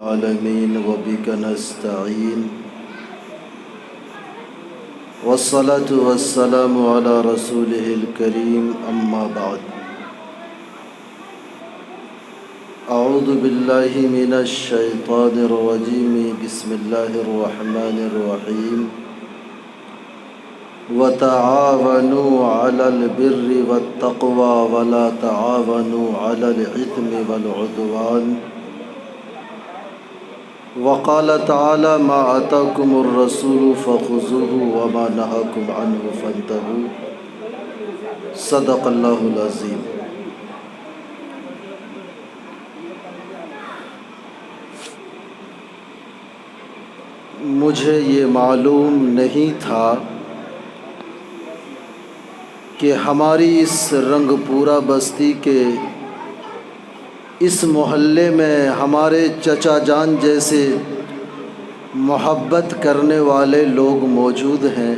العالمين وبك نستعين والصلاة والسلام على رسوله الكريم أما بعد أعوذ بالله من الشيطان الرجيم بسم الله الرحمن الرحيم وتعاونوا على البر والتقوى ولا تعاونوا على الإثم والعدوان وقال تعالى ما آتاكم الرسول فخذوه وما نهاكم عنه فانتهوا صدق اللہ العظیم۔ مجھے یہ معلوم نہیں تھا کہ ہماری اس رنگ پورہ بستی کے اس محلے میں ہمارے چچا جان جیسے محبت کرنے والے لوگ موجود ہیں۔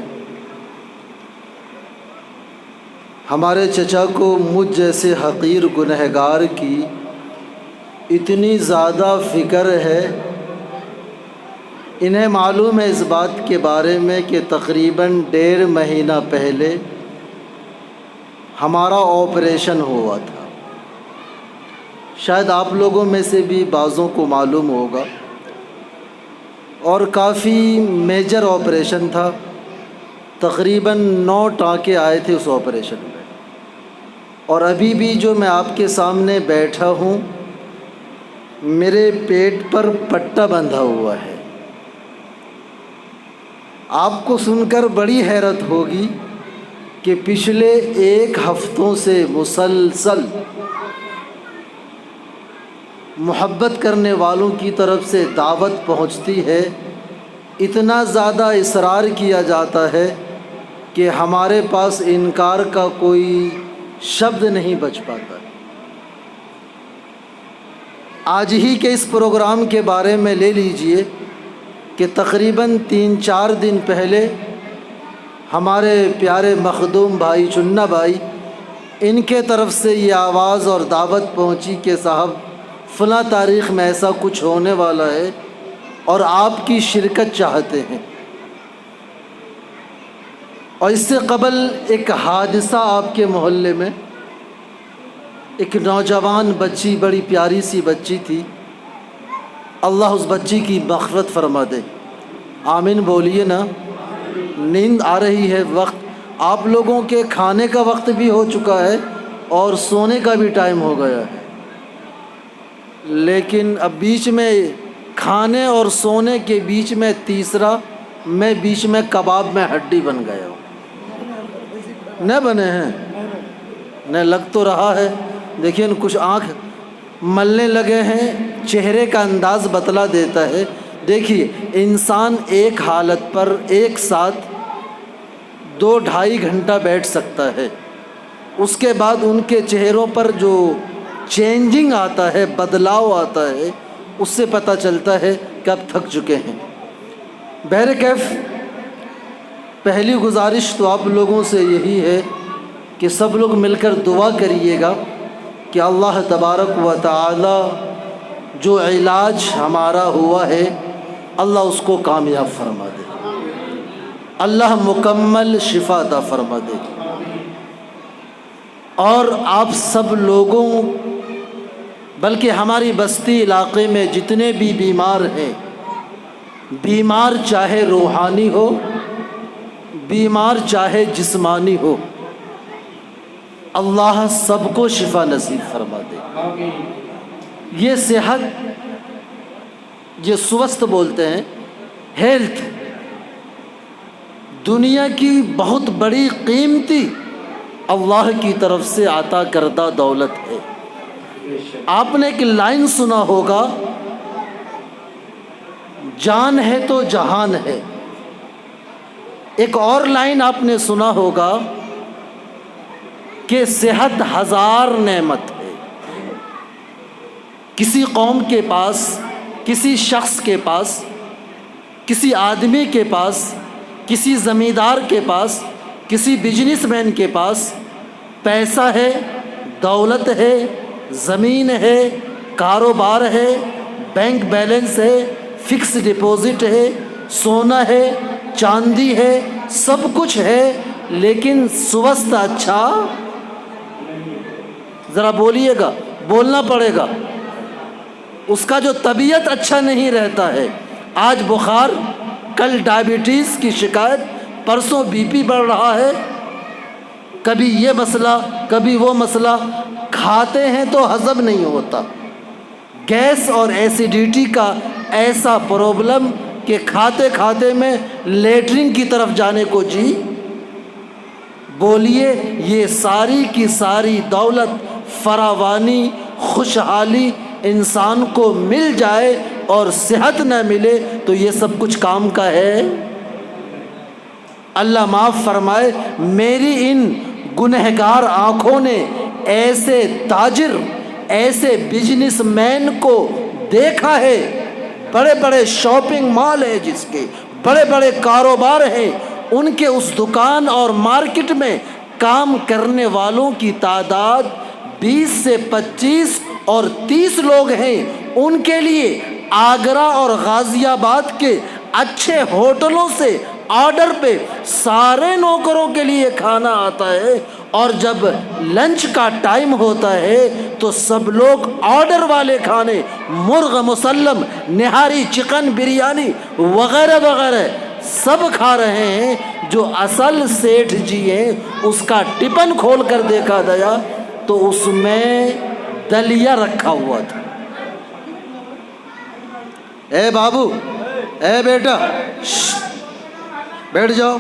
ہمارے چچا کو مجھ جیسے حقیر گنہگار کی اتنی زیادہ فکر ہے۔ انہیں معلوم ہے اس بات کے بارے میں کہ تقریباً 1.5 مہینہ پہلے ہمارا آپریشن ہوا تھا۔ شاید آپ لوگوں میں سے بھی بعضوں کو معلوم ہوگا، اور کافی میجر آپریشن تھا۔ تقریباً 9 ٹانکے آئے تھے اس آپریشن میں، اور ابھی بھی جو میں آپ کے سامنے بیٹھا ہوں میرے پیٹ پر پٹا بندھا ہوا ہے۔ آپ کو سن کر بڑی حیرت ہوگی کہ پچھلے 1 ہفتوں سے مسلسل محبت کرنے والوں کی طرف سے دعوت پہنچتی ہے، اتنا زیادہ اصرار کیا جاتا ہے کہ ہمارے پاس انکار کا کوئی شبد نہیں بچ پاتا۔ آج ہی کے اس پروگرام کے بارے میں لے لیجئے کہ تقریباً 3-4 دن پہلے ہمارے پیارے مخدوم بھائی چننا بھائی، ان کے طرف سے یہ آواز اور دعوت پہنچی کہ صاحب فلاں تاریخ میں ایسا کچھ ہونے والا ہے اور آپ کی شرکت چاہتے ہیں۔ اور اس سے قبل ایک حادثہ آپ کے محلے میں، ایک نوجوان بچی، بڑی پیاری سی بچی تھی، اللہ اس بچی کی مغفرت فرما دے۔ آمین بولیے نا۔ نیند آ رہی ہے، وقت آپ لوگوں کے کھانے کا وقت بھی ہو چکا ہے اور سونے کا بھی ٹائم ہو گیا ہے، لیکن اب بیچ میں کھانے اور سونے کے بیچ میں تیسرا میں بیچ میں کباب میں ہڈی بن گیا ہوں۔ نہ بنے ہیں، نہ لگ تو رہا ہے، دیکھیں کچھ آنکھ ملنے لگے ہیں، چہرے کا انداز بتلا دیتا ہے۔ دیکھیے انسان ایک حالت پر ایک ساتھ 2-2.5 گھنٹہ بیٹھ سکتا ہے، اس کے بعد ان کے چہروں پر جو چینجنگ آتا ہے، بدلاؤ آتا ہے، اس سے پتہ چلتا ہے کہ اب تھک چکے ہیں۔ بہرکیف پہلی گزارش تو آپ لوگوں سے یہی ہے کہ سب لوگ مل کر دعا کریے گا کہ اللہ تبارک و تعالی جو علاج ہمارا ہوا ہے اللہ اس کو کامیاب فرما دے، اللہ مکمل شفا عطا فرما دے۔ اور آپ سب لوگوں، بلکہ ہماری بستی علاقے میں جتنے بھی بیمار ہیں، بیمار چاہے روحانی ہو، بیمار چاہے جسمانی ہو، اللہ سب کو شفا نصیب فرما دے۔ یہ صحت، یہ سوست بولتے ہیں، ہیلتھ، دنیا کی بہت بڑی قیمتی اللہ کی طرف سے عطا کردہ دولت ہے۔ آپ نے ایک لائن سنا ہوگا، جان ہے تو جہان ہے۔ ایک اور لائن آپ نے سنا ہوگا کہ صحت 1000 نعمت ہے۔ کسی قوم کے پاس، کسی شخص کے پاس، کسی آدمی کے پاس، کسی زمیندار کے پاس، کسی بزنس مین کے پاس پیسہ ہے، دولت ہے، زمین ہے، کاروبار ہے، بینک بیلنس ہے، فکس ڈپازٹ ہے، سونا ہے، چاندی ہے، سب کچھ ہے، لیکن سوست اچھا، ذرا بولیے گا، بولنا پڑے گا، اس کا جو طبیعت اچھا نہیں رہتا ہے، آج بخار، کل ڈائبٹیز کی شکایت، پرسوں بی پی بڑھ رہا ہے، کبھی یہ مسئلہ کبھی وہ مسئلہ، کھاتے ہیں تو ہضم نہیں ہوتا، گیس اور ایسیڈیٹی کا ایسا پرابلم کہ کھاتے کھاتے میں لیٹرنگ کی طرف جانے کو جی۔ بولیے یہ ساری کی ساری دولت، فراوانی، خوشحالی انسان کو مل جائے اور صحت نہ ملے تو یہ سب کچھ کام کا ہے؟ اللہ معاف فرمائے، میری ان گنہگار آنکھوں نے ایسے تاجر، ایسے بزنس مین کو دیکھا ہے، بڑے بڑے شاپنگ مال ہیں، جس کے بڑے بڑے کاروبار ہیں، ان کے اس دکان اور مارکیٹ میں کام کرنے والوں کی تعداد 20 سے 25 اور 30 لوگ ہیں، ان کے لیے آگرہ اور غازی آباد کے اچھے ہوٹلوں سے آرڈر پہ سارے نوکروں کے لیے کھانا آتا ہے، اور جب لنچ کا ٹائم ہوتا ہے تو سب لوگ آرڈر والے کھانے، مرغ مسلم، نہاری، چکن بریانی وغیرہ وغیرہ سب کھا رہے ہیں۔ جو اصل سیٹھ جی ہیں، اس کا ٹفن کھول کر دیکھا گیا تو اس میں دلیا رکھا ہوا تھا۔ اے بابو، اے بیٹا، بیٹھ جاؤ،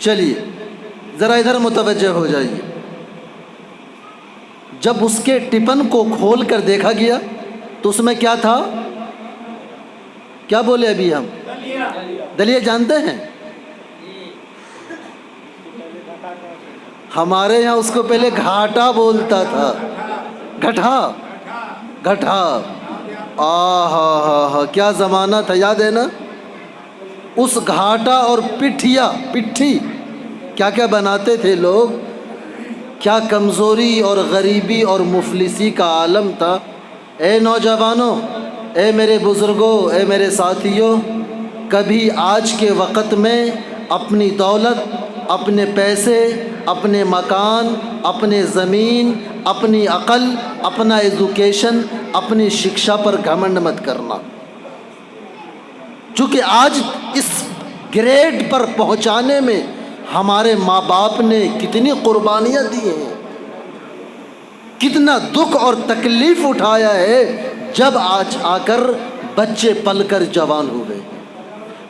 چلیے ذرا ادھر متوجہ ہو جائیے۔ جب اس کے ٹفن کو کھول کر دیکھا گیا تو اس میں کیا تھا؟ کیا بولے ابھی ہم؟ دلیا جانتے ہیں؟ ہمارے یہاں اس کو پہلے گھاٹا بولتا تھا، گھٹا، گھٹا۔ ہاں کیا زمانہ تھا، یاد ہے نا؟ اس گھاٹا اور پٹھی کیا کیا بناتے تھے لوگ، کیا کمزوری اور غریبی اور مفلسی کا عالم تھا۔ اے نوجوانوں، اے میرے بزرگوں، اے میرے ساتھیوں، کبھی آج کے وقت میں اپنی دولت، اپنے پیسے، اپنے مکان، اپنے زمین، اپنی عقل، اپنا ایجوکیشن، اپنی شکشا پر گھمنڈ مت کرنا، چونکہ آج اس گریڈ پر پہنچانے میں ہمارے ماں باپ نے کتنی قربانیاں دی ہیں، کتنا دکھ اور تکلیف اٹھایا ہے، جب آج آ کر بچے پل کر جوان ہوئے۔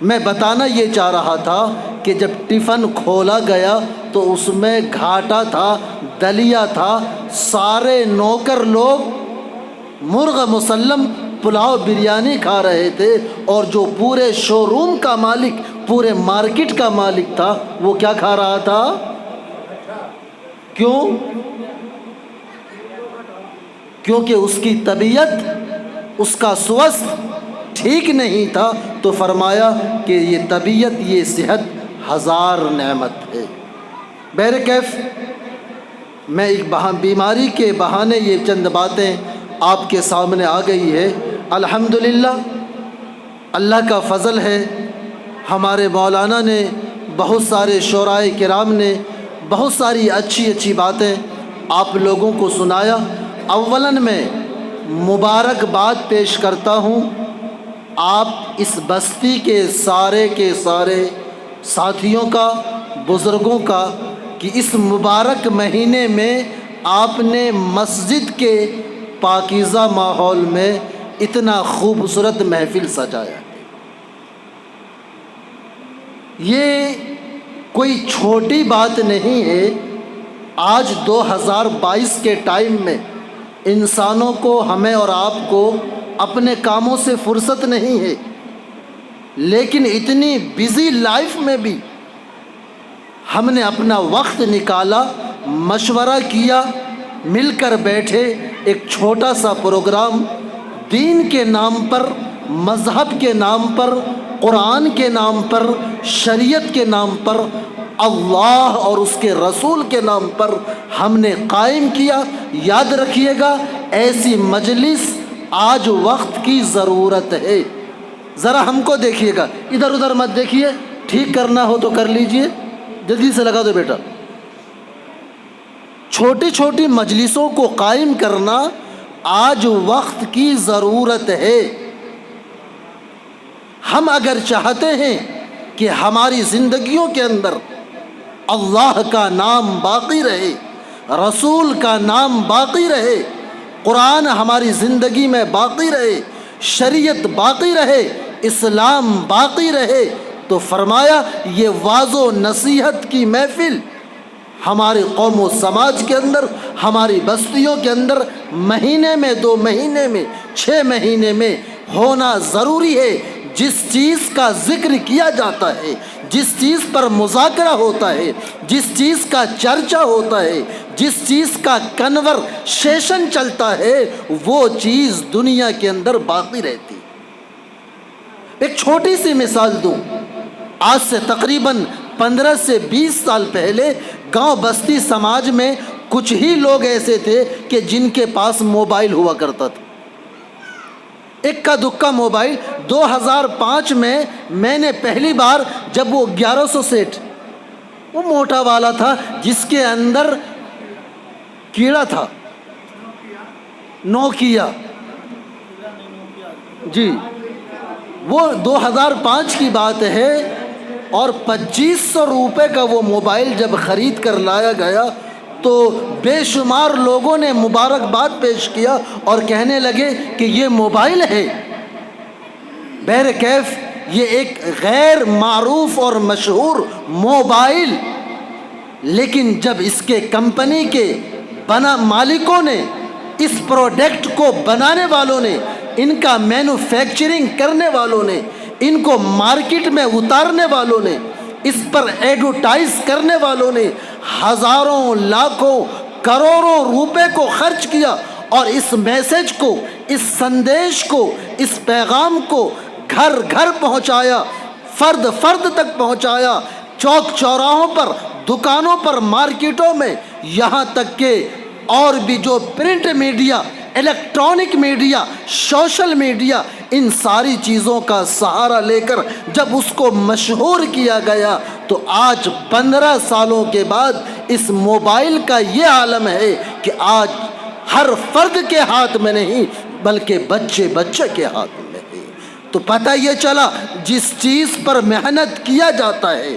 میں بتانا یہ چاہ رہا تھا کہ جب ٹفن کھولا گیا تو اس میں گھاٹا تھا، دلیا تھا، سارے نوکر لوگ مرغ مسلم، پلاؤ، بریانی کھا رہے تھے، اور جو پورے شو روم کا مالک، پورے مارکیٹ کا مالک تھا، وہ کیا کھا رہا تھا؟ کیوں؟ کیونکہ اس کی طبیعت، اس کا سوست ٹھیک نہیں تھا، تو فرمایا کہ یہ طبیعت، یہ صحت 1000 نعمت ہے۔ بہرکیف میں ایک بیماری کے بہانے یہ چند باتیں آپ کے سامنے آ گئی ہے۔ الحمدللہ اللہ کا فضل ہے، ہمارے مولانا نے، بہت سارے شعراء کرام نے بہت ساری اچھی اچھی باتیں آپ لوگوں کو سنایا۔ اولاً میں مبارکباد پیش کرتا ہوں آپ اس بستی کے سارے ساتھیوں کا، بزرگوں کا، کہ اس مبارک مہینے میں آپ نے مسجد کے پاکیزہ ماحول میں اتنا خوبصورت محفل سجایا۔ یہ کوئی چھوٹی بات نہیں ہے۔ آج 2022 کے ٹائم میں انسانوں کو، ہمیں اور آپ کو اپنے کاموں سے فرصت نہیں ہے، لیکن اتنی بزی لائف میں بھی ہم نے اپنا وقت نکالا، مشورہ کیا، مل کر بیٹھے، ایک چھوٹا سا پروگرام دین کے نام پر، مذہب کے نام پر، قرآن کے نام پر، شریعت کے نام پر، اللہ اور اس کے رسول کے نام پر ہم نے قائم کیا۔ یاد رکھیے گا، ایسی مجلس آج وقت کی ضرورت ہے۔ ذرا ہم کو دیکھیے گا، ادھر ادھر مت دیکھیے، ٹھیک کرنا ہو تو کر لیجئے، جلدی سے لگا دو بیٹا۔ چھوٹی چھوٹی مجلسوں کو قائم کرنا آج وقت کی ضرورت ہے۔ ہم اگر چاہتے ہیں کہ ہماری زندگیوں کے اندر اللہ کا نام باقی رہے، رسول کا نام باقی رہے، قرآن ہماری زندگی میں باقی رہے، شریعت باقی رہے، اسلام باقی رہے، تو فرمایا یہ واعظ و نصیحت کی محفل ہمارے قوم و سماج کے اندر، ہماری بستیوں کے اندر مہینے میں، 2 مہینے میں، 6 مہینے میں ہونا ضروری ہے۔ جس چیز کا ذکر کیا جاتا ہے، جس چیز پر مذاکرہ ہوتا ہے، جس چیز کا چرچا ہوتا ہے، جس چیز کا کنورسیشن چلتا ہے، وہ چیز دنیا کے اندر باقی رہتی۔ ایک چھوٹی سی مثال دوں، آج سے تقریباً 15 سے 20 سال پہلے گاؤں بستی سماج میں کچھ ہی لوگ ایسے تھے کہ جن کے پاس موبائل ہوا کرتا تھا، اکا دکا موبائل۔ 2005 میں نے پہلی بار جب وہ 1100 سیٹ، وہ موٹا والا تھا جس کے اندر کیڑا تھا، نوکیا، جی وہ 2005 کی بات ہے، اور 2500 روپے کا وہ موبائل جب خرید کر لایا گیا تو بے شمار لوگوں نے مبارکباد پیش کیا اور کہنے لگے کہ یہ موبائل ہے۔ بہرکیف یہ ایک غیر معروف اور مشہور موبائل، لیکن جب اس کے کمپنی کے مالکوں نے، اس پروڈکٹ کو بنانے والوں نے، ان کا مینوفیکچرنگ کرنے والوں نے، ان کو مارکیٹ میں اتارنے والوں نے، اس پر ایڈورٹائز کرنے والوں نے ہزاروں، لاکھوں، کروڑوں روپے کو خرچ کیا اور اس میسج کو، اس سندیش کو، اس پیغام کو گھر گھر پہنچایا، فرد فرد تک پہنچایا، چوک چوراہوں پر، دکانوں پر، مارکیٹوں میں، یہاں تک کہ اور بھی جو print media, electronic media, social media, ان ساری چیزوں کا سہارا لے کر جب اس کو مشہور کیا گیا تو آج 15 سالوں کے بعد اس موبائل کا یہ عالم ہے کہ آج ہر فرد کے ہاتھ میں نہیں بلکہ بچے بچے کے ہاتھ میں ہے۔ تو پتہ یہ چلا جس چیز پر محنت کیا جاتا ہے،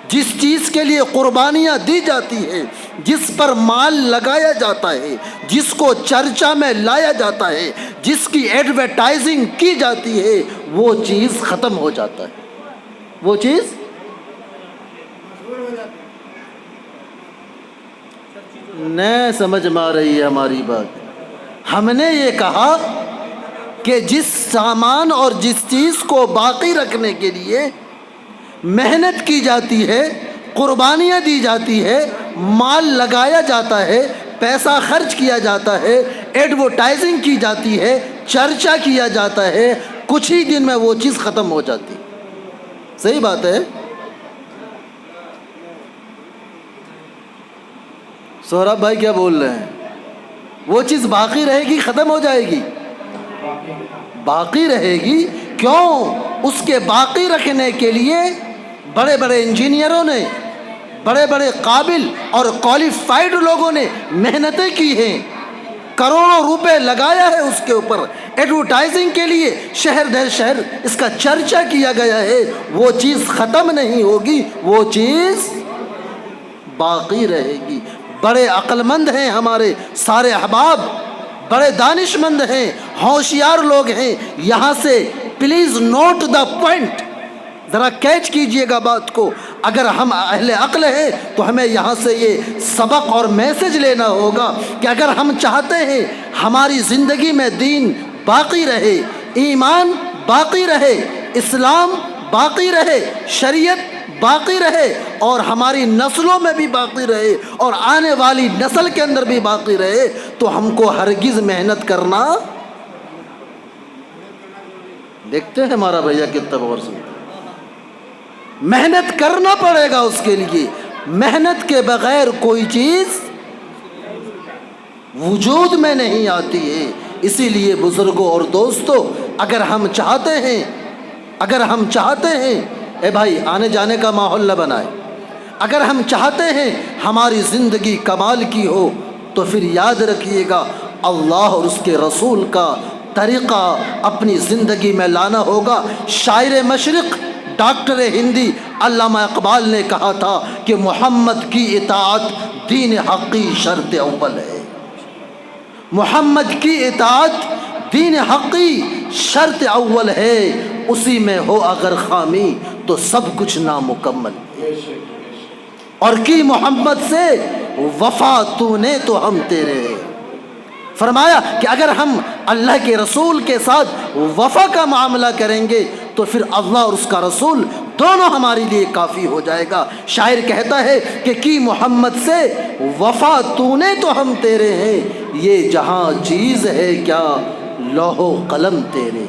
جس چیز کے لیے قربانیاں دی جاتی ہیں، جس پر مال لگایا جاتا ہے، جس کو چرچا میں لایا جاتا ہے، جس کی ایڈورٹائزنگ کی جاتی ہے، وہ چیز ختم ہو جاتا ہے، وہ چیز نہیں سمجھ میں آ رہی ہے ہماری بات۔ ہم نے یہ کہا کہ جس سامان اور جس چیز کو باقی رکھنے کے لیے محنت کی جاتی ہے، قربانیاں دی جاتی ہے، مال لگایا جاتا ہے، پیسہ خرچ کیا جاتا ہے، ایڈورٹائزنگ کی جاتی ہے، چرچا کیا جاتا ہے، کچھ ہی دن میں وہ چیز ختم ہو جاتی۔ صحیح بات ہے؟ سہراب بھائی کیا بول رہے ہیں؟ وہ چیز باقی رہے گی، ختم ہو جائے گی؟ باقی رہے گی۔ کیوں؟ اس کے باقی رکھنے کے لیے بڑے بڑے انجینئروں نے، بڑے بڑے قابل اور کوالیفائڈ لوگوں نے محنتیں کی ہیں، کروڑوں روپے لگایا ہے اس کے اوپر، ایڈورٹائزنگ کے لیے شہر در شہر اس کا چرچا کیا گیا ہے۔ وہ چیز ختم نہیں ہوگی، وہ چیز باقی رہے گی۔ بڑے عقل مند ہیں ہمارے سارے احباب، بڑے دانش مند ہیں، ہوشیار لوگ ہیں۔ یہاں سے پلیز نوٹ دا پوائنٹ، ذرا کیچ کیجئے گا بات کو۔ اگر ہم اہل عقل ہیں تو ہمیں یہاں سے یہ سبق اور میسج لینا ہوگا کہ اگر ہم چاہتے ہیں ہماری زندگی میں دین باقی رہے، ایمان باقی رہے، اسلام باقی رہے، شریعت باقی رہے، اور ہماری نسلوں میں بھی باقی رہے، اور آنے والی نسل کے اندر بھی باقی رہے، تو ہم کو ہرگز محنت کرنا، دیکھتے ہیں ہمارا بھیا کتنا غور سے، محنت کرنا پڑے گا اس کے لیے۔ محنت کے بغیر کوئی چیز وجود میں نہیں آتی ہے۔ اسی لیے بزرگوں اور دوستوں، اگر ہم چاہتے ہیں اے بھائی آنے جانے کا ماحول نہ بنائے، اگر ہم چاہتے ہیں ہماری زندگی کمال کی ہو تو پھر یاد رکھیے گا اللہ اور اس کے رسول کا طریقہ اپنی زندگی میں لانا ہوگا۔ شاعر مشرق ڈاکٹر ہندی علامہ اقبال نے کہا تھا کہ محمد کی اطاعت دین حقی شرط اول ہے۔ محمد کی اطاعت دین حقی شرط اول ہے، اسی میں ہو اگر خامی تو سب کچھ نامکمل ہے۔ اور کی محمد سے وفا تو نے تو ہم تیرے۔ فرمایا کہ اگر ہم اللہ کے رسول کے ساتھ وفا کا معاملہ کریں گے تو پھر اللہ اور اس کا رسول دونوں ہمارے لیے کافی ہو جائے گا۔ شاعر کہتا ہے کہ کی محمد سے وفا تو نے تو ہم تیرے ہیں، یہ جہاں چیز ہے کیا لوح و قلم تیرے ہیں۔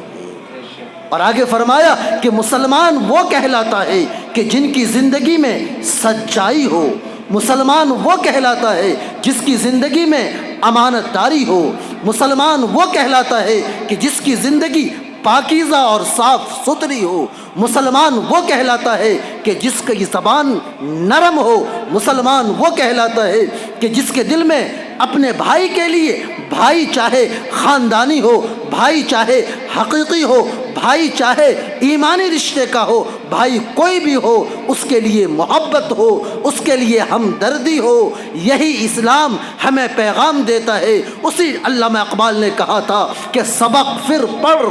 اور آگے فرمایا کہ مسلمان وہ کہلاتا ہے کہ جن کی زندگی میں سچائی ہو، مسلمان وہ کہلاتا ہے جس کی زندگی میں امانت داری ہو، مسلمان وہ کہلاتا ہے کہ جس کی زندگی پاکیزہ اور صاف ستھری ہو، مسلمان وہ کہلاتا ہے کہ جس کی زبان نرم ہو، مسلمان وہ کہلاتا ہے کہ جس کے دل میں اپنے بھائی کے لیے، بھائی چاہے خاندانی ہو، بھائی چاہے حقیقی ہو، بھائی چاہے ایمانی رشتے کا ہو، بھائی کوئی بھی ہو، اس کے لیے محبت ہو، اس کے لیے ہمدردی ہو۔ یہی اسلام ہمیں پیغام دیتا ہے۔ اسی علامہ اقبال نے کہا تھا کہ سبق پھر پڑھ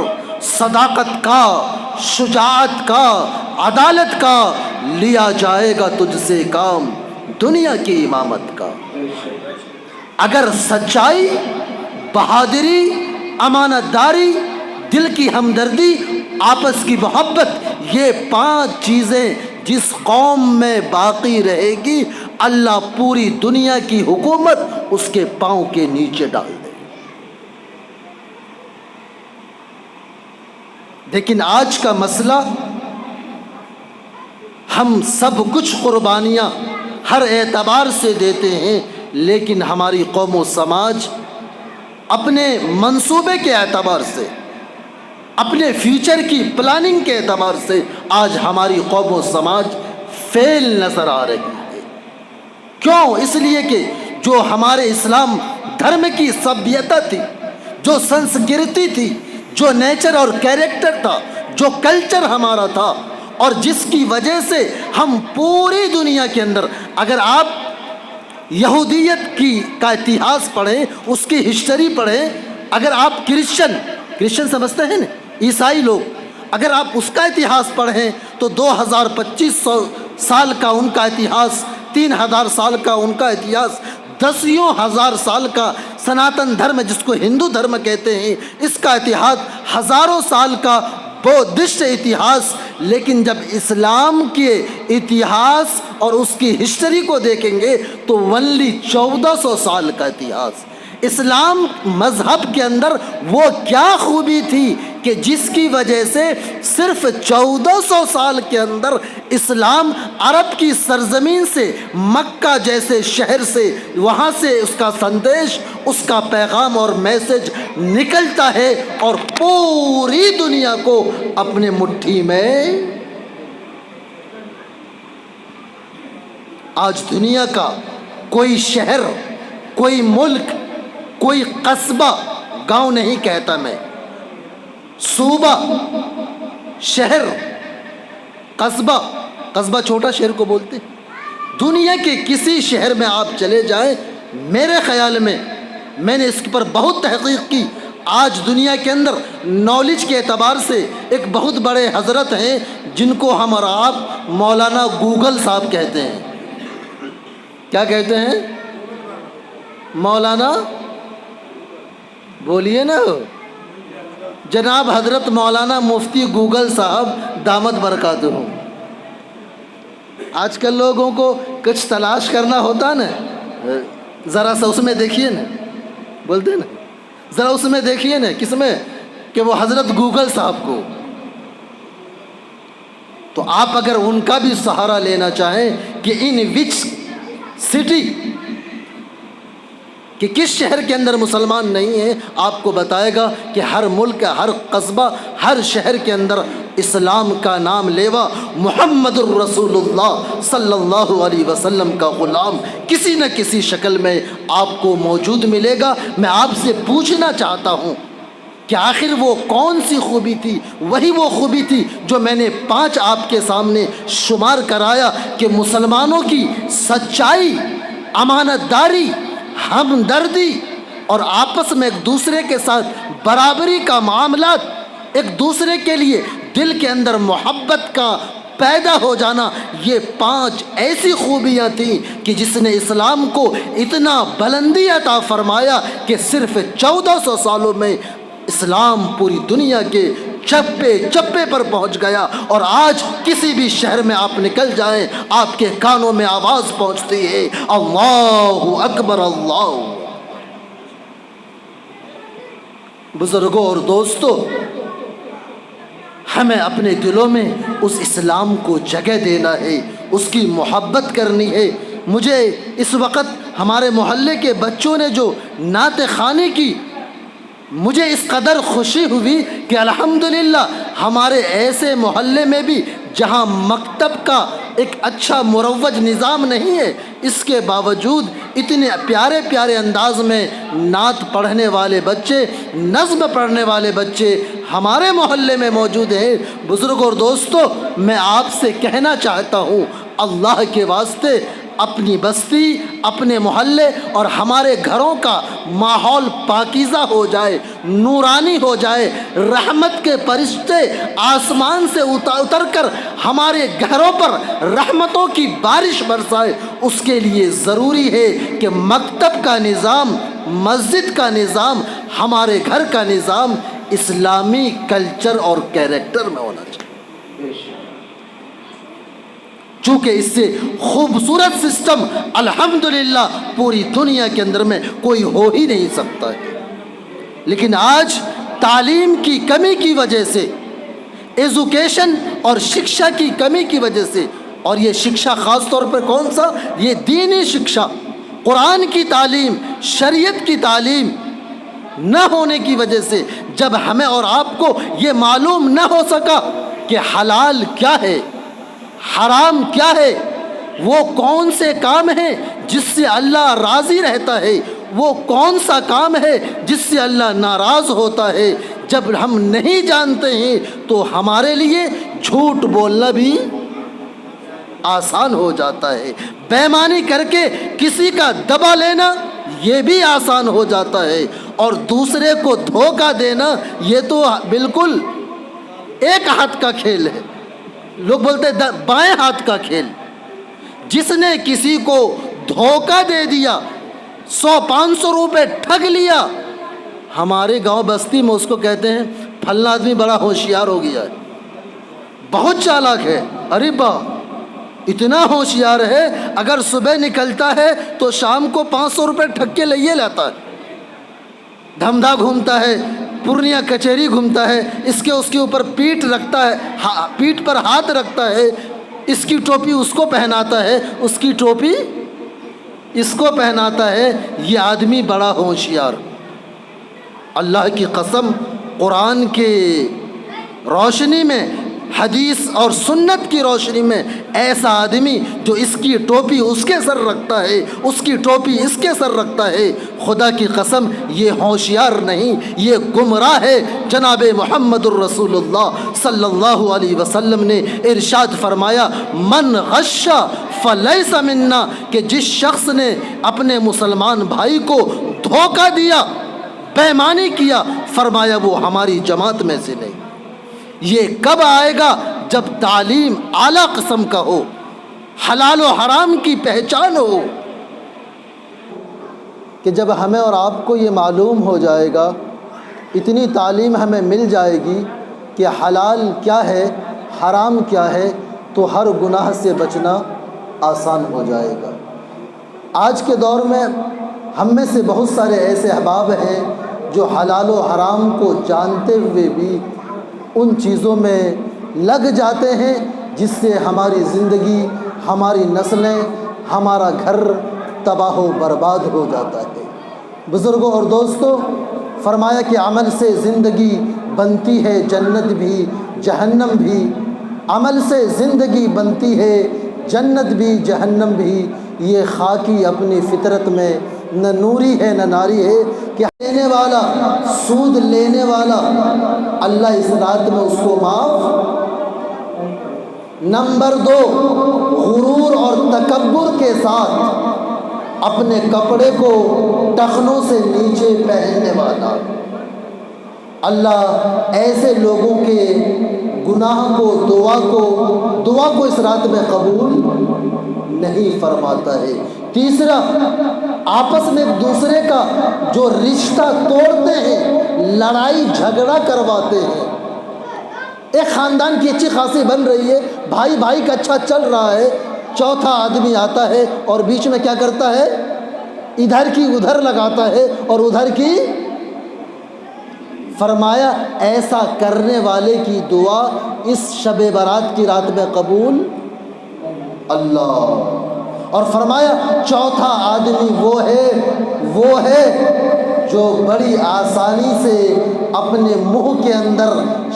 صداقت کا، شجاعت کا، عدالت کا، لیا جائے گا تجھ سے کام دنیا کی امامت کا۔ اگر سچائی، بہادری، امانت داری، دل کی ہمدردی، آپس کی محبت، یہ 5 چیزیں جس قوم میں باقی رہے گی، اللہ پوری دنیا کی حکومت اس کے پاؤں کے نیچے ڈال دے۔ لیکن آج کا مسئلہ، ہم سب کچھ قربانیاں ہر اعتبار سے دیتے ہیں، لیکن ہماری قوم و سماج اپنے منصوبے کے اعتبار سے، اپنے فیوچر کی پلاننگ کے اعتبار سے آج ہماری قوم و سماج فیل نظر آ رہی ہے۔ کیوں؟ اس لیے کہ جو ہمارے اسلام دھرم کی سبھیتا تھی، جو سنسکرتی تھی، جو نیچر اور کیریکٹر تھا، جو کلچر ہمارا تھا، اور جس کی وجہ سے ہم پوری دنیا کے اندر، اگر آپ یہودیت کا اتہاس پڑھیں، اس کی ہسٹری پڑھیں، اگر آپ کرسچن سمجھتے ہیں نا، عیسائی لوگ، اگر آپ اس کا اتہاس پڑھیں تو 2500 سال کا ان کا اتہاس، 3000 سال کا ان کا اتہاس، 10,000 سال کا سناتن دھرم جس کو ہندو دھرم کہتے ہیں، اس کا اتہاس، ہزاروں سال کا بودھسٹ اتہاس۔ لیکن جب اسلام کے اتہاس اور اس کی ہسٹری کو دیکھیں گے تو ونلی 1400 سال کا اتہاس۔ اسلام مذہب کے اندر وہ کیا خوبی تھی کہ جس کی وجہ سے صرف 1400 سال کے اندر اسلام عرب کی سرزمین سے، مکہ جیسے شہر سے، وہاں سے اس کا سندیش، اس کا پیغام اور میسج نکلتا ہے اور پوری دنیا کو اپنے مٹھی میں۔ آج دنیا کا کوئی شہر، کوئی ملک، کوئی قصبہ، گاؤں نہیں کہتا میں، صوبہ، شہر، قصبہ چھوٹا شہر کو بولتے ہیں، دنیا کے کسی شہر میں آپ چلے جائیں، میرے خیال میں نے اس پر بہت تحقیق کی، آج دنیا کے اندر نالج کے اعتبار سے ایک بہت بڑے حضرت ہیں جن کو ہم اور آپ مولانا گوگل صاحب کہتے ہیں۔ کیا کہتے ہیں؟ مولانا، بولیے نا، جناب حضرت مولانا مفتی گوگل صاحب دامت برکاتہ۔ آج کل لوگوں کو کچھ تلاش کرنا ہوتا نا، ذرا سا اس میں دیکھیے نا، بولتے نا، ذرا اس میں دیکھیے نا، کس میں؟ کہ وہ حضرت گوگل صاحب کو۔ تو آپ اگر ان کا بھی سہارا لینا چاہیں کہ ان وچ سٹی کہ کس شہر کے اندر مسلمان نہیں ہیں، آپ کو بتائے گا کہ ہر ملک، ہر قصبہ، ہر شہر کے اندر اسلام کا نام لیوا محمد الرسول اللہ صلی اللہ علیہ وسلم کا غلام کسی نہ کسی شکل میں آپ کو موجود ملے گا۔ میں آپ سے پوچھنا چاہتا ہوں کہ آخر وہ کون سی خوبی تھی؟ وہی وہ خوبی تھی جو میں نے 5 آپ کے سامنے شمار کرایا کہ مسلمانوں کی سچائی، امانت داری، ہمدردی اور آپس میں ایک دوسرے کے ساتھ برابری کا معاملات، ایک دوسرے کے لیے دل کے اندر محبت کا پیدا ہو جانا، یہ 5 ایسی خوبیاں تھیں کہ جس نے اسلام کو اتنا بلندی عطا فرمایا کہ صرف 1400 سالوں میں اسلام پوری دنیا کے چپے چپے پر پہنچ گیا۔ اور آج کسی بھی شہر میں آپ نکل جائیں، آپ کے کانوں میں آواز پہنچتی ہے، اللہ اکبر اللہ۔ بزرگوں اور دوستوں، ہمیں اپنے دلوں میں اس اسلام کو جگہ دینا ہے، اس کی محبت کرنی ہے۔ مجھے اس وقت ہمارے محلے کے بچوں نے جو نعت خوانی کی، مجھے اس قدر خوشی ہوئی کہ الحمدللہ ہمارے ایسے محلے میں بھی جہاں مکتب کا ایک اچھا مروج نظام نہیں ہے، اس کے باوجود اتنے پیارے پیارے انداز میں نعت پڑھنے والے بچے، نظم پڑھنے والے بچے ہمارے محلے میں موجود ہیں۔ بزرگوں اور دوستوں، میں آپ سے کہنا چاہتا ہوں، اللہ کے واسطے اپنی بستی، اپنے محلے اور ہمارے گھروں کا ماحول پاکیزہ ہو جائے، نورانی ہو جائے، رحمت کے فرشتے آسمان سے اتر کر ہمارے گھروں پر رحمتوں کی بارش برسائے، اس کے لیے ضروری ہے کہ مکتب کا نظام، مسجد کا نظام، ہمارے گھر کا نظام اسلامی کلچر اور کیریکٹر میں ہونا چاہیے، چونکہ اس سے خوبصورت سسٹم الحمدللہ پوری دنیا کے اندر میں کوئی ہو ہی نہیں سکتا ہے۔ لیکن آج تعلیم کی کمی کی وجہ سے، ایجوکیشن اور شکشا کی کمی کی وجہ سے، اور یہ شکشا خاص طور پر کون سا؟ یہ دینی شکشا، قرآن کی تعلیم، شریعت کی تعلیم نہ ہونے کی وجہ سے، جب ہمیں اور آپ کو یہ معلوم نہ ہو سکا کہ حلال کیا ہے، حرام کیا ہے، وہ کون سے کام ہیں جس سے اللہ راضی رہتا ہے، وہ کون سا کام ہے جس سے اللہ ناراض ہوتا ہے، جب ہم نہیں جانتے ہیں تو ہمارے لیے جھوٹ بولنا بھی آسان ہو جاتا ہے، بے ایمانی کر کے کسی کا دبا لینا یہ بھی آسان ہو جاتا ہے، اور دوسرے کو دھوکہ دینا یہ تو بالکل ایک ہاتھ کا کھیل ہے، لوگ بولتے ہیں بائیں ہاتھ کا کھیل۔ جس نے کسی کو دھوکہ دے دیا، 100-500 روپے ٹھگ لیا، ہمارے گاؤں بستی میں اس کو کہتے ہیں پھلنا آدمی بڑا ہوشیار ہو گیا ہے، بہت چالاک ہے۔ ارے با، اتنا ہوشیار ہے، اگر صبح نکلتا ہے تو شام کو 500 روپے ٹھگ کے لئے لاتا ہے، دھمدھا گھومتا ہے، پورنیہ کچہری گھومتا ہے، اس کے اوپر پیٹھ رکھتا ہے، پیٹھ پر ہاتھ رکھتا ہے، اس کی ٹوپی اس کو پہناتا ہے، اس کی ٹوپی اس کو پہناتا ہے، یہ آدمی بڑا ہوشیار۔ اللہ کی قسم، قرآن کے روشنی میں، حدیث اور سنت کی روشنی میں، ایسا آدمی جو اس کی ٹوپی اس کے سر رکھتا ہے، اس کی ٹوپی اس کے سر رکھتا ہے، خدا کی قسم یہ ہوشیار نہیں، یہ گمراہ ہے۔ جناب محمد الرسول اللہ صلی اللہ علیہ وسلم نے ارشاد فرمایا، من غش فلیس منا، کہ جس شخص نے اپنے مسلمان بھائی کو دھوکہ دیا، بے ایمانی کیا، فرمایا وہ ہماری جماعت میں سے نہیں۔ یہ کب آئے گا؟ جب تعلیم اعلیٰ قسم کا ہو، حلال و حرام کی پہچان ہو، کہ جب ہمیں اور آپ کو یہ معلوم ہو جائے گا، اتنی تعلیم ہمیں مل جائے گی کہ حلال کیا ہے، حرام کیا ہے، تو ہر گناہ سے بچنا آسان ہو جائے گا۔ آج کے دور میں ہم میں سے بہت سارے ایسے احباب ہیں جو حلال و حرام کو جانتے ہوئے بھی ان چیزوں میں لگ جاتے ہیں جس سے ہماری زندگی، ہماری نسلیں، ہمارا گھر تباہ و برباد ہو جاتا ہے۔ بزرگوں اور دوستوں، فرمایا کہ عمل سے زندگی بنتی ہے جنت بھی جہنم بھی، عمل سے زندگی بنتی ہے جنت بھی جہنم بھی، یہ خاکی اپنی فطرت میں نہ نوری ہے نہ ناری ہے کہ لینے والا، سود لینے والا، اللہ اس رات میں اس کو معاف۔ نمبر 2، غرور اور تکبر کے ساتھ اپنے کپڑے کو ٹخنوں سے نیچے پہننے والا، اللہ ایسے لوگوں کے گناہ کو، دعا کو اس رات میں قبول نہیں فرماتا ہے۔ تیسرا، آپس میں ایک دوسرے کا جو رشتہ توڑتے ہیں، لڑائی جھگڑا کرواتے ہیں۔ ایک خاندان کی اچھی خاصی بن رہی ہے، بھائی بھائی کا اچھا چل رہا ہے، چوتھا آدمی آتا ہے اور بیچ میں کیا کرتا ہے؟ ادھر کی ادھر لگاتا ہے اور ادھر کی۔ فرمایا ایسا کرنے والے کی دعا اس شب برات کی رات میں قبول اللہ۔ اور فرمایا چوتھا آدمی وہ ہے جو بڑی آسانی سے اپنے منہ کے اندر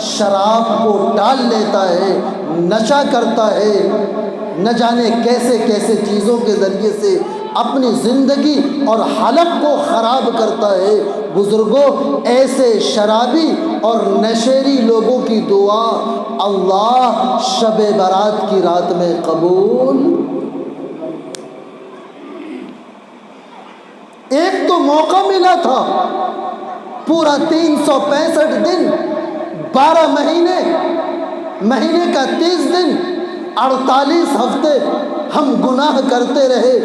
شراب کو ڈال لیتا ہے، نشہ کرتا ہے، نہ جانے کیسے کیسے چیزوں کے ذریعے سے اپنی زندگی اور حلق کو خراب کرتا ہے۔ بزرگوں، ایسے شرابی اور نشیری لوگوں کی دعا اللہ شب برات کی رات میں قبول۔ ایک تو موقع ملا تھا، پورا 365 دن، 12 مہینے کا 30 دن، 48 ہفتے ہم گناہ کرتے رہے،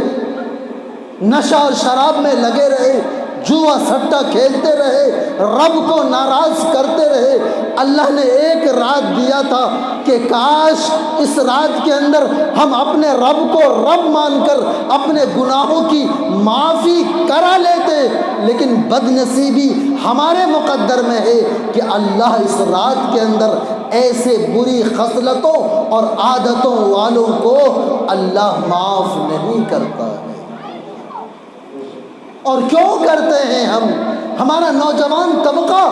نشہ اور شراب میں لگے رہے، جوا سٹا کھیلتے رہے، رب کو ناراض کرتے رہے۔ اللہ نے ایک رات دیا تھا کہ کاش اس رات کے اندر ہم اپنے رب کو رب مان کر اپنے گناہوں کی معافی کرا لیتے، لیکن بد نصیبی ہمارے مقدر میں ہے کہ اللہ اس رات کے اندر ایسے بری خصلتوں اور عادتوں والوں کو اللہ معاف نہیں کرتا ہے۔ اور کیوں کرتے ہیں ہم؟ ہمارا نوجوان طبقہ،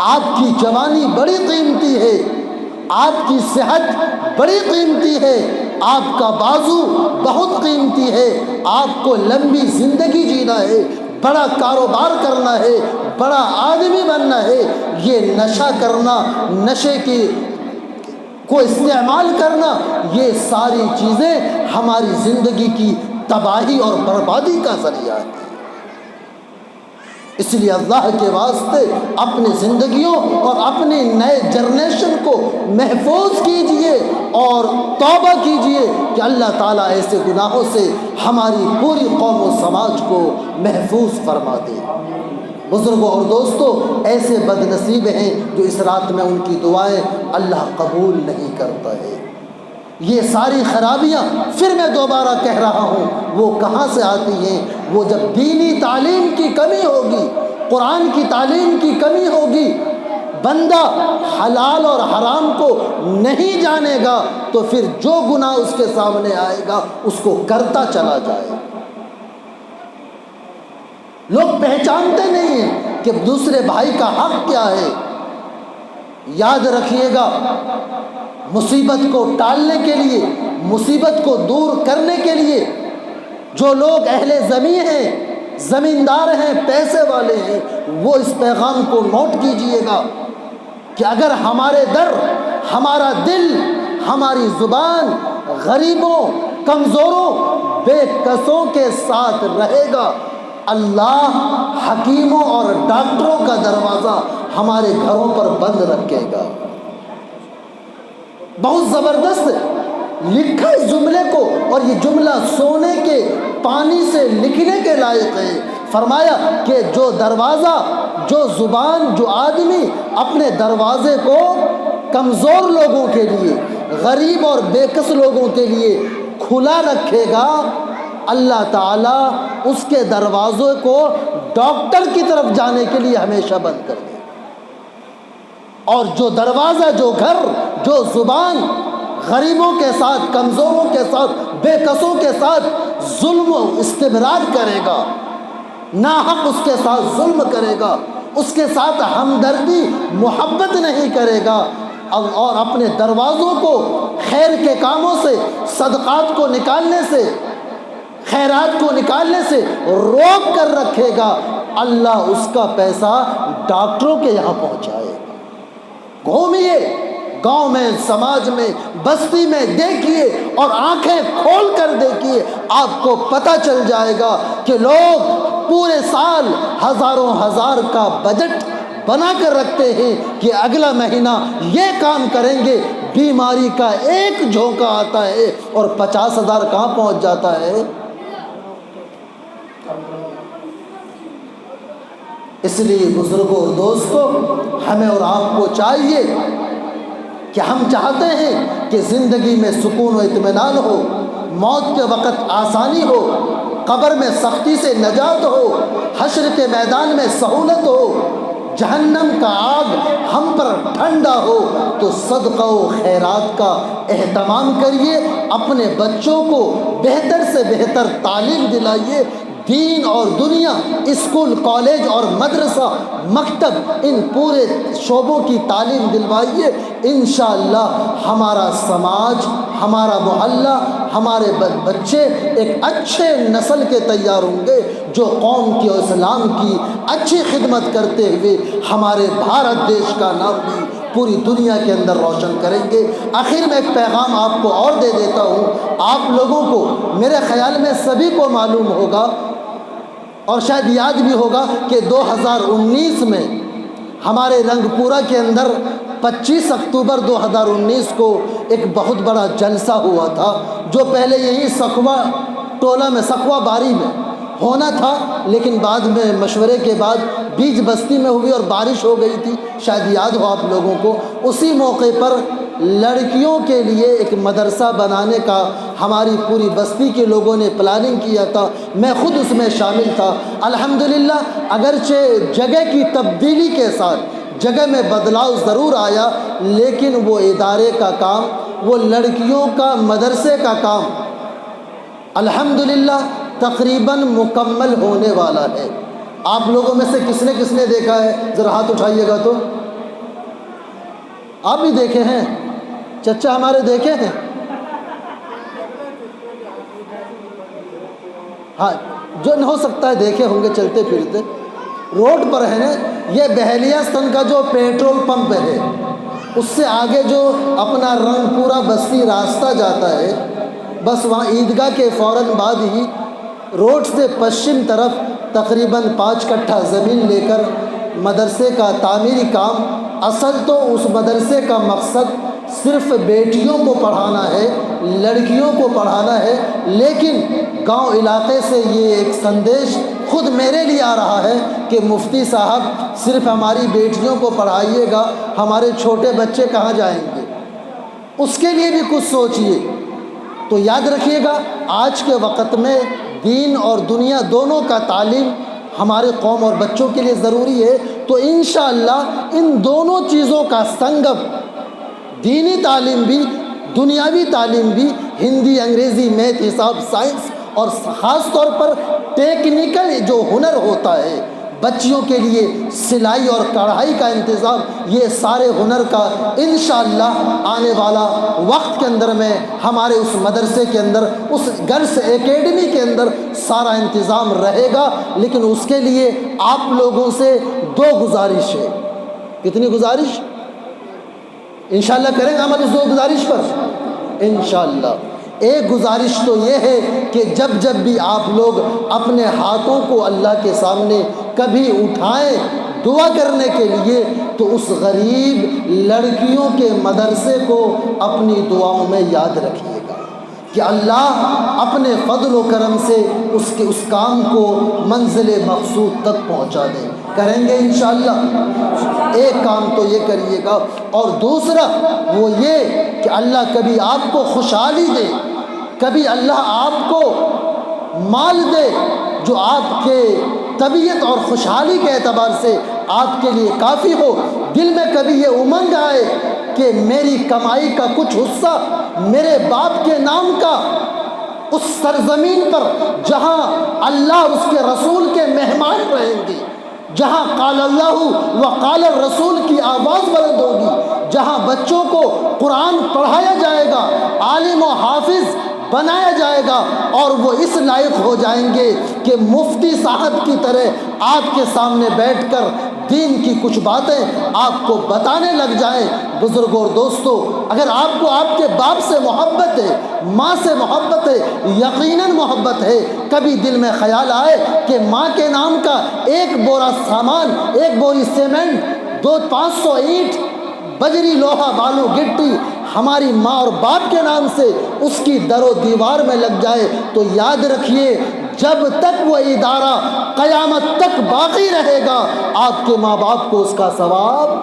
آپ کی جوانی بڑی قیمتی ہے، آپ کی صحت بڑی قیمتی ہے، آپ کا بازو بہت قیمتی ہے، آپ کو لمبی زندگی جینا ہے، بڑا کاروبار کرنا ہے، بڑا آدمی بننا ہے۔ یہ نشہ کرنا، نشے کی کو استعمال کرنا، یہ ساری چیزیں ہماری زندگی کی تباہی اور بربادی کا ذریعہ ہے۔ اس لیے اللہ کے واسطے اپنی زندگیوں اور اپنی نئے جنریشن کو محفوظ کیجئے اور توبہ کیجئے کہ اللہ تعالیٰ ایسے گناہوں سے ہماری پوری قوم و سماج کو محفوظ فرما دے۔ بزرگوں اور دوستوں، ایسے بد نصیب ہیں جو اس رات میں ان کی دعائیں اللہ قبول نہیں کرتا ہے۔ یہ ساری خرابیاں پھر میں دوبارہ کہہ رہا ہوں، وہ کہاں سے آتی ہیں؟ وہ جب دینی تعلیم کی کمی ہوگی، قرآن کی تعلیم کی کمی ہوگی، بندہ حلال اور حرام کو نہیں جانے گا تو پھر جو گناہ اس کے سامنے آئے گا اس کو کرتا چلا جائے۔ لوگ پہچانتے نہیں ہیں کہ دوسرے بھائی کا حق کیا ہے۔ یاد رکھیے گا، مصیبت کو ٹالنے کے لیے، مصیبت کو دور کرنے کے لیے جو لوگ اہل زمین ہیں، زمیندار ہیں، پیسے والے ہیں، وہ اس پیغام کو نوٹ کیجئے گا کہ اگر ہمارے در، ہمارا دل، ہماری زبان غریبوں، کمزوروں، بے کسوں کے ساتھ رہے گا، اللہ حکیموں اور ڈاکٹروں کا دروازہ ہمارے گھروں پر بند رکھے گا۔ بہت زبردست لکھا اس جملے کو، اور یہ جملہ سونے کے پانی سے لکھنے کے لائق ہے۔ فرمایا کہ جو دروازہ، جو زبان، جو آدمی اپنے دروازے کو کمزور لوگوں کے لیے، غریب اور بے کس لوگوں کے لیے کھلا رکھے گا، اللہ تعالیٰ اس کے دروازے کو ڈاکٹر کی طرف جانے کے لیے ہمیشہ بند کر دے۔ اور جو دروازہ، جو گھر، جو زبان غریبوں کے ساتھ، کمزوروں کے ساتھ، بے کسوں کے ساتھ ظلم و استمرار کرے گا، ناحق اس کے ساتھ ظلم کرے گا، اس کے ساتھ ہمدردی محبت نہیں کرے گا، اور اپنے دروازوں کو خیر کے کاموں سے، صدقات کو نکالنے سے، خیرات کو نکالنے سے روک کر رکھے گا، اللہ اس کا پیسہ ڈاکٹروں کے یہاں پہنچائے گا۔ گھومیے گاؤں میں، سماج میں، بستی میں، دیکھیے اور آنکھیں کھول کر دیکھیے، آپ کو پتہ چل جائے گا کہ لوگ پورے سال ہزاروں ہزار کا بجٹ بنا کر رکھتے ہیں کہ اگلا مہینہ یہ کام کریں گے، بیماری کا ایک جھونکا آتا ہے اور 50,000 کہاں پہنچ جاتا ہے۔ اس لیے بزرگوں اور دوستوں، ہمیں اور آپ کو چاہیے کہ ہم چاہتے ہیں کہ زندگی میں سکون و اطمینان ہو، موت کے وقت آسانی ہو، قبر میں سختی سے نجات ہو، حشر کے میدان میں سہولت ہو، جہنم کا آگ ہم پر ٹھنڈا ہو، تو صدقہ و خیرات کا اہتمام کریے، اپنے بچوں کو بہتر سے بہتر تعلیم دلائیے، دین اور دنیا، اسکول، کالج اور مدرسہ، مکتب، ان پورے شعبوں کی تعلیم دلوائیے۔ انشاءاللہ ہمارا سماج، ہمارا محلہ، ہمارے بچے ایک اچھے نسل کے تیار ہوں گے، جو قوم کی اور اسلام کی اچھی خدمت کرتے ہوئے ہمارے بھارت دیش کا نام بھی پوری دنیا کے اندر روشن کریں گے۔ آخر میں ایک پیغام آپ کو اور دے دیتا ہوں۔ آپ لوگوں کو، میرے خیال میں سبھی کو معلوم ہوگا اور شاید یاد بھی ہوگا کہ 2019 میں ہمارے رنگ پورہ کے اندر 25 اکتوبر 2019 کو ایک بہت بڑا جلسہ ہوا تھا، جو پہلے یہی سکھوا ٹولہ میں، سکھوا باری میں ہونا تھا، لیکن بعد میں مشورے کے بعد بیچ بستی میں ہوئی اور بارش ہو گئی تھی، شاید یاد ہو آپ لوگوں کو۔ اسی موقع پر لڑکیوں کے لیے ایک مدرسہ بنانے کا ہماری پوری بستی کے لوگوں نے پلاننگ کیا تھا، میں خود اس میں شامل تھا۔ الحمدللہ اگرچہ جگہ کی تبدیلی کے ساتھ جگہ میں بدلاؤ ضرور آیا، لیکن وہ ادارے کا کام، وہ لڑکیوں کا مدرسے کا کام الحمدللہ تقریباً مکمل ہونے والا ہے۔ آپ لوگوں میں سے کس نے دیکھا ہے؟ ذرا ہاتھ اٹھائیے گا تو۔ آپ بھی دیکھے ہیں؟ چچا ہمارے دیکھے ہیں؟ ہاں، جو ہو سکتا ہے دیکھے ہوں گے چلتے پھرتے۔ روڈ پر ہے نا، یہ بہلیہ ستن کا جو پیٹرول پمپ ہے، اس سے آگے جو اپنا رنگ پورا بستی راستہ جاتا ہے، بس وہاں عیدگاہ کے فوراً بعد ہی روڈ سے پشچم طرف تقریباً 5 کٹھا زمین لے کر مدرسے کا تعمیری کام۔ اصل تو اس مدرسے کا مقصد صرف بیٹیوں کو پڑھانا ہے، لڑکیوں کو پڑھانا ہے، لیکن گاؤں علاقے سے یہ ایک سندیش خود میرے لیے آ رہا ہے کہ مفتی صاحب صرف ہماری بیٹیوں کو پڑھائیے گا، ہمارے چھوٹے بچے کہاں جائیں گے؟ اس کے لیے بھی کچھ سوچیے۔ تو یاد رکھیے گا، آج کے وقت میں دین اور دنیا دونوں کا تعلیم ہمارے قوم اور بچوں کے لیے ضروری ہے۔ تو انشاءاللہ ان دونوں چیزوں کا سنگم، دینی تعلیم بھی، دنیاوی تعلیم بھی، ہندی، انگریزی، میتھ، حساب، سائنس، اور خاص طور پر ٹیکنیکل جو ہنر ہوتا ہے بچیوں کے لیے، سلائی اور کڑھائی کا انتظام، یہ سارے ہنر کا انشاءاللہ آنے والا وقت کے اندر میں ہمارے اس مدرسے کے اندر، اس گرلس اکیڈمی کے اندر سارا انتظام رہے گا۔ لیکن اس کے لیے آپ لوگوں سے 2 گزارش ہے۔ کتنی گزارش؟ انشاءاللہ کریں گے عمل اس 2 گزارش پر انشاءاللہ۔ ایک گزارش تو یہ ہے کہ جب بھی آپ لوگ اپنے ہاتھوں کو اللہ کے سامنے کبھی اٹھائیں دعا کرنے کے لیے، تو اس غریب لڑکیوں کے مدرسے کو اپنی دعاؤں میں یاد رکھیے گا کہ اللہ اپنے فضل و کرم سے اس کام کو منزل مقصود تک پہنچا دے۔ کریں گے انشاءاللہ۔ ایک کام تو یہ کریے گا، اور دوسرا وہ یہ کہ اللہ کبھی آپ کو خوشحالی دے، کبھی اللہ آپ کو مال دے جو آپ کے طبیعت اور خوشحالی کے اعتبار سے آپ کے لیے کافی ہو۔ دل میں کبھی یہ امنگ آئے کہ میری کمائی کا کچھ حصہ میرے باپ کے نام کا اس سرزمین پر جہاں اللہ اور اس کے رسول کے مہمان رہیں گے، جہاں قال اللہ و قال الرسول کی آواز بلند ہوگی، جہاں بچوں کو قرآن پڑھایا جائے گا، عالم و حافظ بنایا جائے گا، اور وہ اس لائق ہو جائیں گے کہ مفتی صاحب کی طرح آپ کے سامنے بیٹھ کر دین کی کچھ باتیں آپ کو بتانے لگ جائیں۔ بزرگوں اور دوستو، اگر آپ کو آپ کے باپ سے محبت ہے، ماں سے محبت ہے، یقیناً محبت ہے، کبھی دل میں خیال آئے کہ ماں کے نام کا ایک بورا سامان، ایک بوری سیمنٹ، 500 اینٹ، بجری، لوہا، بالو، گٹی ہماری ماں اور باپ کے نام سے اس کی در و دیوار میں لگ جائے، تو یاد رکھیے جب تک وہ ادارہ قیامت تک باقی رہے گا، آپ کے ماں باپ کو اس کا ثواب۔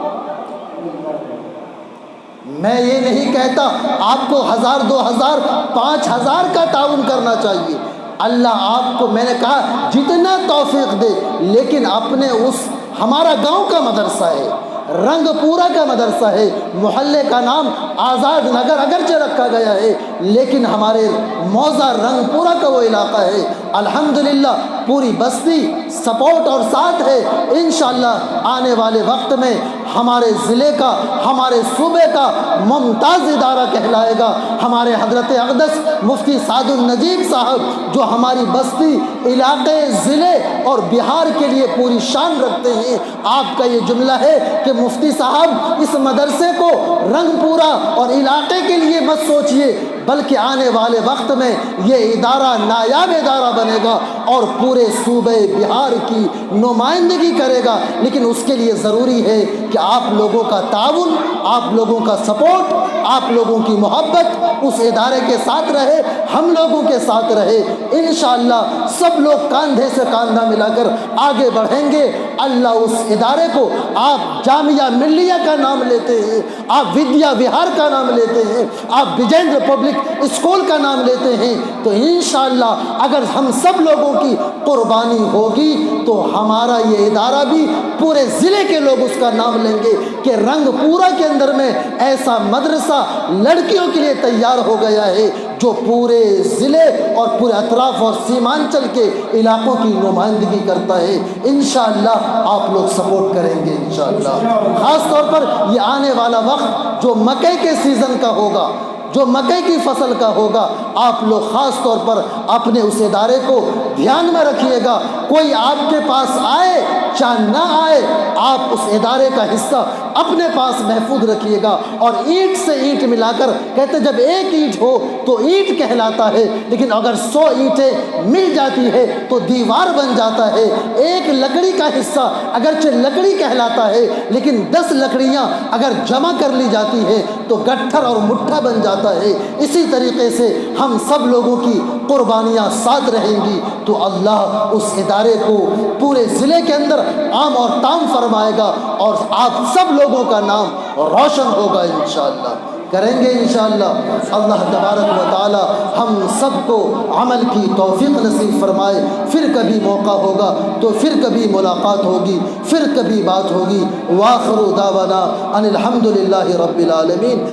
میں یہ نہیں کہتا آپ کو 1000 2000 5000 کا تعاون کرنا چاہیے، اللہ آپ کو، میں نے کہا جتنا توفیق دے، لیکن اپنے اس، ہمارا گاؤں کا مدرسہ ہے، رنگ پورا کا مدرسہ ہے، محلے کا نام آزاد نگر اگرچہ رکھا گیا ہے، لیکن ہمارے موضع رنگ پورا کا وہ علاقہ ہے، الحمدللہ پوری بستی سپورٹ اور ساتھ ہے۔ انشاءاللہ آنے والے وقت میں ہمارے ضلع کا، ہمارے صوبے کا ممتاز ادارہ کہلائے گا۔ ہمارے حضرت اقدس مفتی سعد النجیب صاحب جو ہماری بستی، علاقے، ضلع اور بہار کے لیے پوری شان رکھتے ہیں، آپ کا یہ جملہ ہے کہ مفتی صاحب اس مدرسے کو رنگ پورا اور علاقے کے لیے مت سوچئے، بلکہ آنے والے وقت میں یہ ادارہ نایاب ادارہ بنے گا اور پورے صوبے بہار کی نمائندگی کرے گا، لیکن اس کے لیے ضروری ہے کہ آپ لوگوں کا تعاون، آپ لوگوں کا سپورٹ، آپ لوگوں کی محبت اس ادارے کے ساتھ رہے، ہم لوگوں کے ساتھ رہے۔ انشاءاللہ سب لوگ کاندھے سے کاندھا ملا کر آگے بڑھیں گے۔ اللہ اس ادارے کو، آپ جامعہ ملیہ کا نام لیتے ہیں، آپ ودیا وہار کا نام لیتے ہیں، آپ وجیندر پبلک اسکول کا نام لیتے ہیں، تو انشاءاللہ اگر ہم سب لوگوں کی قربانی ہوگی تو ہمارا یہ ادارہ بھی پورے ضلع کے لوگ اس کا نام لیں گے کہ رنگ پورا کے اندر میں ایسا مدرسہ لڑکیوں کے لیے تیار ہو گیا ہے جو پورے ضلع اور پورے اطراف اور سیمانچل کے علاقوں کی نمائندگی کرتا ہے۔ انشاءاللہ آپ لوگ سپورٹ کریں گے انشاءاللہ۔ خاص طور پر یہ آنے والا وقت جو مکئی کے سیزن کا ہوگا، جو مکئی کی فصل کا ہوگا، آپ لوگ خاص طور پر اپنے اس ادارے کو دھیان میں رکھیے گا۔ کوئی آپ کے پاس آئے چاہے نہ آئے، آپ اس ادارے کا حصہ اپنے پاس محفوظ رکھیے گا، اور اینٹ سے اینٹ ملا کر، کہتے جب ایک اینٹ ہو تو اینٹ کہلاتا ہے، لیکن اگر 100 اینٹیں مل جاتی ہے تو دیوار بن جاتا ہے۔ ایک لکڑی کا حصہ اگرچہ لکڑی کہلاتا ہے، لیکن 10 لکڑیاں اگر جمع کر لی جاتی ہے تو گٹھر اور مٹھا بن جاتا ہے۔ اسی طریقے سے ہم سب لوگوں کی قربانیاں ساتھ رہیں گی تو اللہ اس ادارے کو پورے ضلع کے اندر عام اور تام فرمائے گا، اور آپ سب لوگوں کا نام روشن ہوگا انشاءاللہ۔ کریں گے انشاءاللہ۔ اللہ تبارک و تعالی ہم سب کو عمل کی توفیق نصیب فرمائے۔ پھر کبھی موقع ہوگا تو پھر کبھی ملاقات ہوگی، پھر کبھی بات ہوگی۔ وآخر دعوانا ان الحمدللہ رب العالمین۔